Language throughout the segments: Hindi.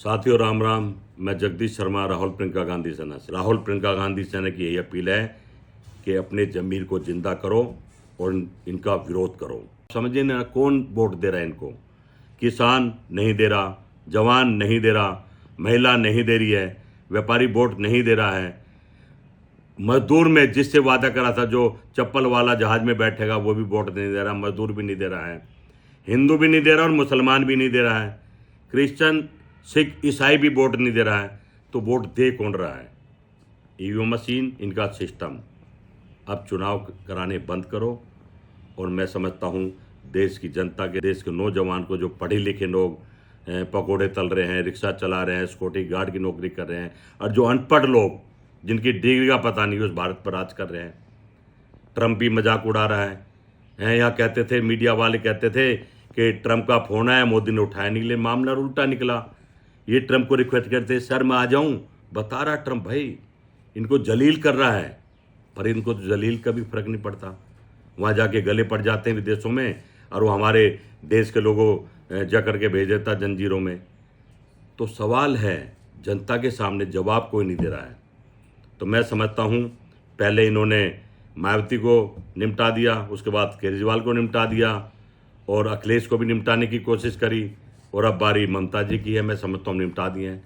साथियों राम राम। मैं जगदीश शर्मा, राहुल प्रियंका गांधी सेना से। राहुल प्रियंका गांधी सेना की यही अपील है कि अपने जमीर को जिंदा करो और इनका विरोध करो। समझिए ना, कौन वोट दे रहा है इनको? किसान नहीं दे रहा, जवान नहीं दे रहा, महिला नहीं दे रही है, व्यापारी वोट नहीं दे रहा है, मजदूर में जिससे वादा करा था जो चप्पल वाला जहाज में बैठेगा वो भी वोट नहीं दे रहा, मजदूर भी नहीं दे रहा है, हिंदू भी नहीं दे रहा और मुसलमान भी नहीं दे रहा है, क्रिश्चियन सिख ईसाई भी वोट नहीं दे रहा है। तो वोट दे कौन रहा है? ईवीएम मशीन, इनका सिस्टम। अब चुनाव कराने बंद करो। और मैं समझता हूँ देश की जनता के, देश के नौजवान को, जो पढ़े लिखे लोग पकोड़े तल रहे हैं, रिक्शा चला रहे हैं, सिक्योरिटी गार्ड की नौकरी कर रहे हैं, और जो अनपढ़ लोग जिनकी डिग्री का पता नहीं, उस भारत पर राज कर रहे हैं। ट्रम्प भी मजाक उड़ा रहा है। यहाँ कहते थे, मीडिया वाले कहते थे कि ट्रम्प का फोन आया, मोदी ने उठाया, निकले मामला उल्टा निकला। ये ट्रम्प को रिक्वेस्ट करते, सर मैं आ जाऊं, बता रहा ट्रम्प भाई इनको जलील कर रहा है, पर इनको तो जलील का भी फर्क नहीं पड़ता। वहाँ जाके गले पड़ जाते हैं विदेशों में, और वो हमारे देश के लोगों जकड़ के भेज देता जंजीरों में। तो सवाल है, जनता के सामने जवाब कोई नहीं दे रहा है। तो मैं समझता हूँ पहले इन्होंने मायावती को निपटा दिया, उसके बाद केजरीवाल को निपटा दिया, और अखिलेश को भी निपटाने की कोशिश करी, और अब बारी ममता जी की है। मैं समझता हूँ निपटा दिए हैं।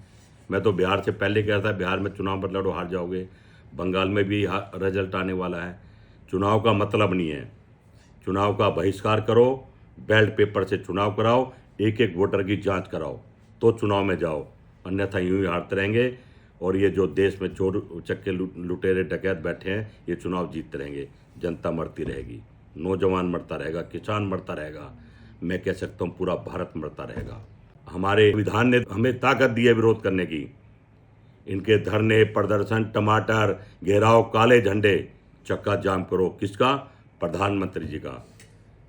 मैं तो बिहार से पहले कह रहा था बिहार में चुनाव मत लड़ो, हार जाओगे। बंगाल में भी रिजल्ट आने वाला है। चुनाव का मतलब नहीं है, चुनाव का बहिष्कार करो, बैलेट पेपर से चुनाव कराओ, एक एक वोटर की जांच कराओ, तो चुनाव में जाओ, अन्यथा यूं ही हारते रहेंगे। और ये जो देश में चोर चक्के लुटेरे डकैत बैठे हैं, ये चुनाव जीतते रहेंगे, जनता मरती रहेगी, नौजवान मरता रहेगा, किसान मरता रहेगा, मैं कह सकता हूँ पूरा भारत मरता रहेगा। हमारे संविधान ने हमें ताकत दी है विरोध करने की। इनके धरने, प्रदर्शन, टमाटर, घेराव, काले झंडे, चक्का जाम करो। किसका? प्रधानमंत्री जी का।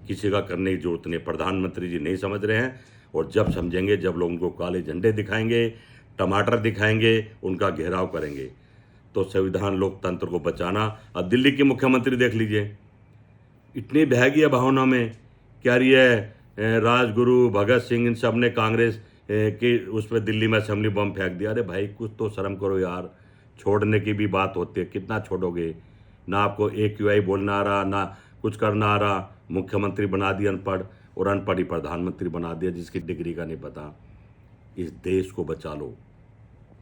किसी का करने की जरूरत नहीं। प्रधानमंत्री जी नहीं समझ रहे हैं, और जब समझेंगे, जब लोग उनको काले झंडे दिखाएंगे, टमाटर दिखाएंगे, उनका घेराव करेंगे। तो संविधान लोकतंत्र को बचाना। अब दिल्ली के मुख्यमंत्री देख लीजिए, इतनी बहगी भावना में क्या रही है। राजगुरु, भगत सिंह, इन सब ने कांग्रेस के उस पर दिल्ली में असेंबली बम फेंक दिया। अरे भाई कुछ तो शर्म करो यार, छोड़ने की भी बात होती है, कितना छोड़ोगे? ना आपको AQI बोलना आ रहा, ना कुछ करना आ रहा, मुख्यमंत्री बना दिया अनपढ़, और अनपढ़ ही प्रधानमंत्री बना दिया जिसकी डिग्री का नहीं पता। इस देश को बचा लो,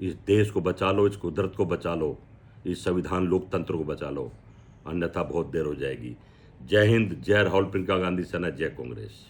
इस देश को बचा लो, इस कुदरत को बचा लो, इस संविधान लोकतंत्र को बचा लो, अन्यथा बहुत देर हो जाएगी। जय हिंद, जय राहुल प्रियंका गांधी सेना, जय कांग्रेस।